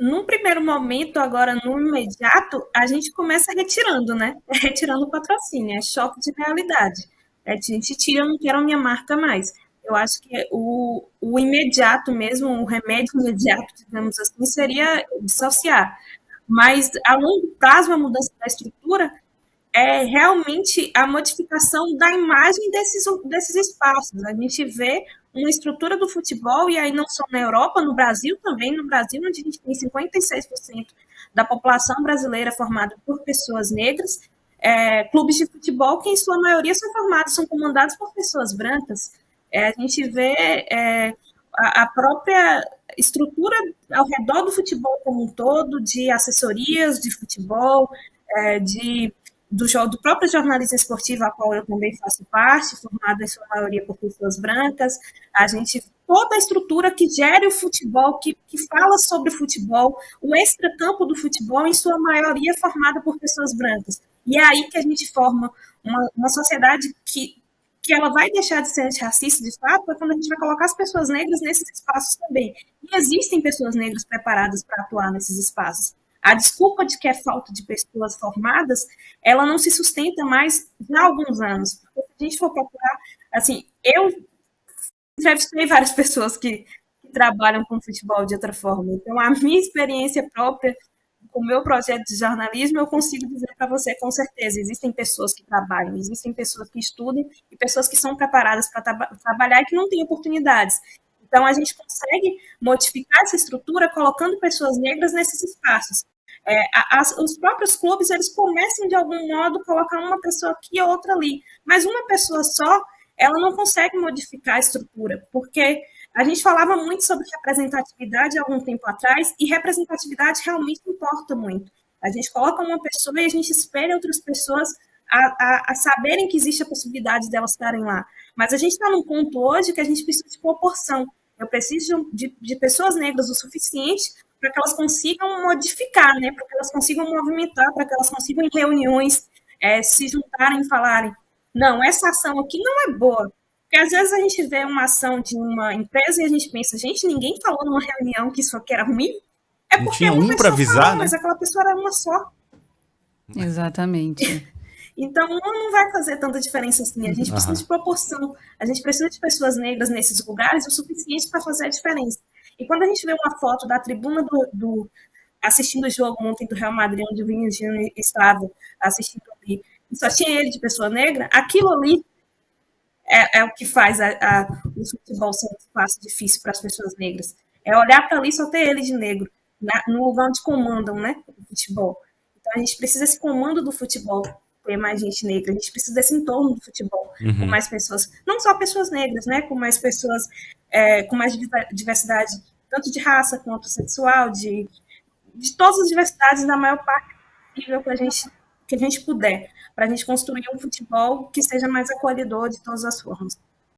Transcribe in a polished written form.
num primeiro momento, agora no imediato, a gente começa retirando, né? Retirando o patrocínio, é choque de realidade. A gente tira, eu não quero a minha marca mais. Eu acho que o imediato mesmo, o remédio imediato, digamos assim, seria dissociar. Mas a longo prazo, a mudança da estrutura é realmente a modificação da imagem desses espaços. A gente vê uma estrutura do futebol, e aí não só na Europa, no Brasil também, no Brasil, onde a gente tem 56% da população brasileira formada por pessoas negras, clubes de futebol que, em sua maioria, são comandados por pessoas brancas. A gente vê a própria estrutura ao redor do futebol como um todo, de assessorias de futebol, de do próprio jornalismo esportivo, a qual eu também faço parte, formada em sua maioria por pessoas brancas, a gente, toda a estrutura que gere o futebol, que fala sobre o futebol, o extracampo do futebol, em sua maioria formada por pessoas brancas. E é aí que a gente forma uma sociedade que ela vai deixar de ser antirracista, de fato, é quando a gente vai colocar as pessoas negras nesses espaços também. E existem pessoas negras preparadas para atuar nesses espaços. A desculpa de que é falta de pessoas formadas, ela não se sustenta mais já há alguns anos. Porque se a gente for procurar, assim, eu entrevistei várias pessoas que trabalham com futebol de outra forma. Então, a minha experiência própria com o meu projeto de jornalismo, eu consigo dizer para você com certeza, existem pessoas que trabalham, existem pessoas que estudam e pessoas que são preparadas para trabalhar e que não têm oportunidades. Então, a gente consegue modificar essa estrutura colocando pessoas negras nesses espaços. Os próprios clubes, eles começam, de algum modo, a colocar uma pessoa aqui e outra ali. Mas uma pessoa só, ela não consegue modificar a estrutura, porque a gente falava muito sobre representatividade há algum tempo atrás, e representatividade realmente importa muito. A gente coloca uma pessoa e a gente espera outras pessoas a saberem que existe a possibilidade delas estarem lá. Mas a gente está num ponto hoje que a gente precisa de proporção. Eu preciso de pessoas negras o suficiente para que elas consigam modificar, né? Para que elas consigam movimentar, para que elas consigam, em reuniões, se juntarem e falarem: não, essa ação aqui não é boa. Porque às vezes a gente vê uma ação de uma empresa e a gente pensa: gente, ninguém falou numa reunião que isso aqui era ruim. É Não porque tinha uma um para pessoa avisar, falou, né? mas aquela pessoa era uma só. Exatamente. Então, não vai fazer tanta diferença assim. A gente precisa Aham. de proporção. A gente precisa de pessoas negras nesses lugares o suficiente para fazer a diferença. E quando a gente vê uma foto da tribuna assistindo o jogo ontem do Real Madrid, onde o Vinícius Júnior estava assistindo ali, e só tinha ele de pessoa negra, aquilo ali é o que faz o futebol ser um espaço difícil para as pessoas negras. É olhar para ali e só ter ele de negro, no lugar onde comandam, né, o futebol. Então a gente precisa desse comando do futebol, ter mais gente negra, a gente precisa desse entorno do futebol, com Uhum. mais pessoas, não só pessoas negras, né, com mais pessoas, com mais diversidade, tanto de raça quanto sexual, de todas as diversidades, da maior parte possível que a gente puder, para a gente construir um futebol que seja mais acolhedor de todas as formas.